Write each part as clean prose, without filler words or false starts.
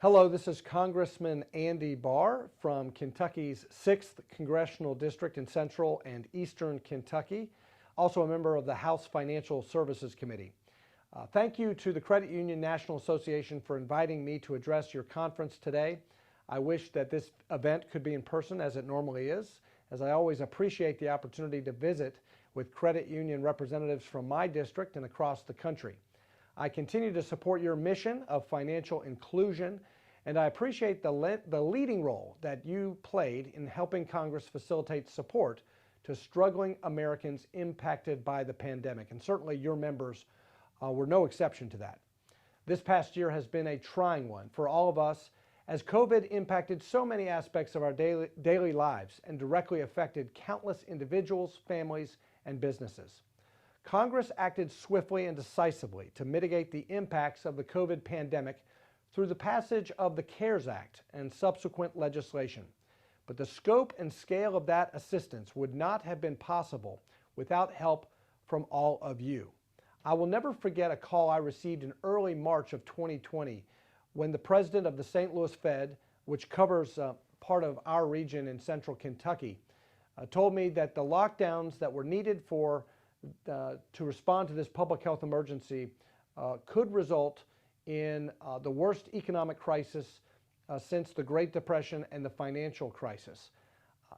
Hello, this is Congressman Andy Barr from Kentucky's 6th Congressional District in Central and Eastern Kentucky, also a member of the House Financial Services Committee. Thank you to the Credit Union National Association for inviting me to address your conference today. I wish that this event could be in person as it normally is, as I always appreciate the opportunity to visit with credit union representatives from my district and across the country. I continue to support your mission of financial inclusion, and I appreciate the leading role that you played in helping Congress facilitate support to struggling Americans impacted by the pandemic, and certainly your members were no exception to that. This past year has been a trying one for all of us, as COVID impacted so many aspects of our daily lives and directly affected countless individuals, families, and businesses. Congress acted swiftly and decisively to mitigate the impacts of the COVID pandemic through the passage of the CARES Act and subsequent legislation. But the scope and scale of that assistance would not have been possible without help from all of you. I will never forget a call I received in early March of 2020 when the president of the St. Louis Fed, which covers part of our region in central Kentucky, told me that the lockdowns that were needed to respond to this public health emergency could result in the worst economic crisis since the Great Depression and the financial crisis.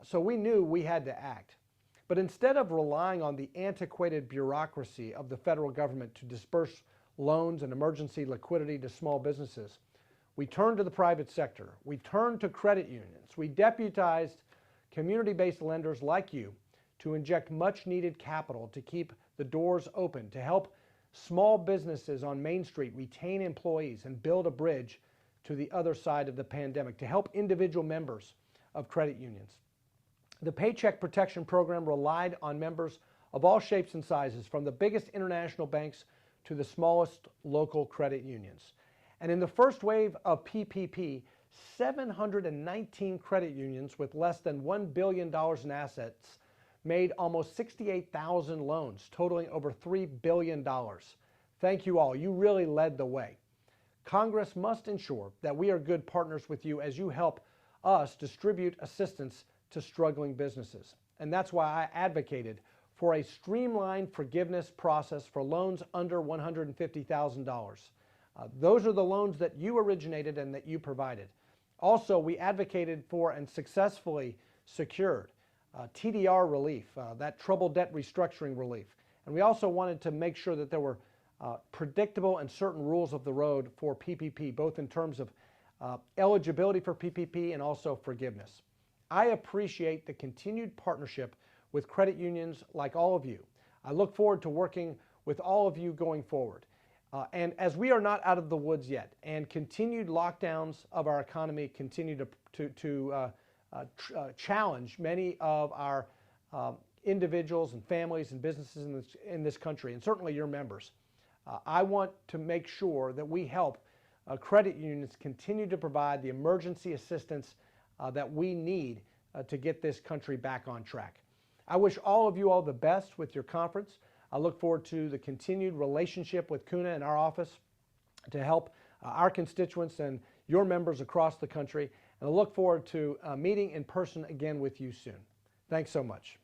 So we knew we had to act. But instead of relying on the antiquated bureaucracy of the federal government to disperse loans and emergency liquidity to small businesses, we turned to the private sector. We turned to credit unions. We deputized community-based lenders like you to inject much-needed capital to keep the doors open, to help small businesses on Main Street retain employees and build a bridge to the other side of the pandemic, to help individual members of credit unions. The Paycheck Protection Program relied on members of all shapes and sizes, from the biggest international banks to the smallest local credit unions. And in the first wave of PPP, 719 credit unions with less than $1 billion in assets made almost 68,000 loans, totaling over $3 billion. Thank you all. You really led the way. Congress must ensure that we are good partners with you as you help us distribute assistance to struggling businesses. And that's why I advocated for a streamlined forgiveness process for loans under $150,000. Those are the loans that you originated and that you provided. Also, we advocated for and successfully secured TDR relief, that troubled debt restructuring relief. And we also wanted to make sure that there were predictable and certain rules of the road for PPP, both in terms of eligibility for PPP and also forgiveness. I appreciate the continued partnership with credit unions like all of you. I look forward to working with all of you going forward. And as we are not out of the woods yet, and continued lockdowns of our economy continue to challenge many of our individuals and families and businesses in this country, and certainly your members. I want to make sure that we help credit unions continue to provide the emergency assistance that we need to get this country back on track. I wish all of you all the best with your conference. I look forward to the continued relationship with CUNA and our office to help our constituents and your members across the country. And I look forward to meeting in person again with you soon. Thanks so much.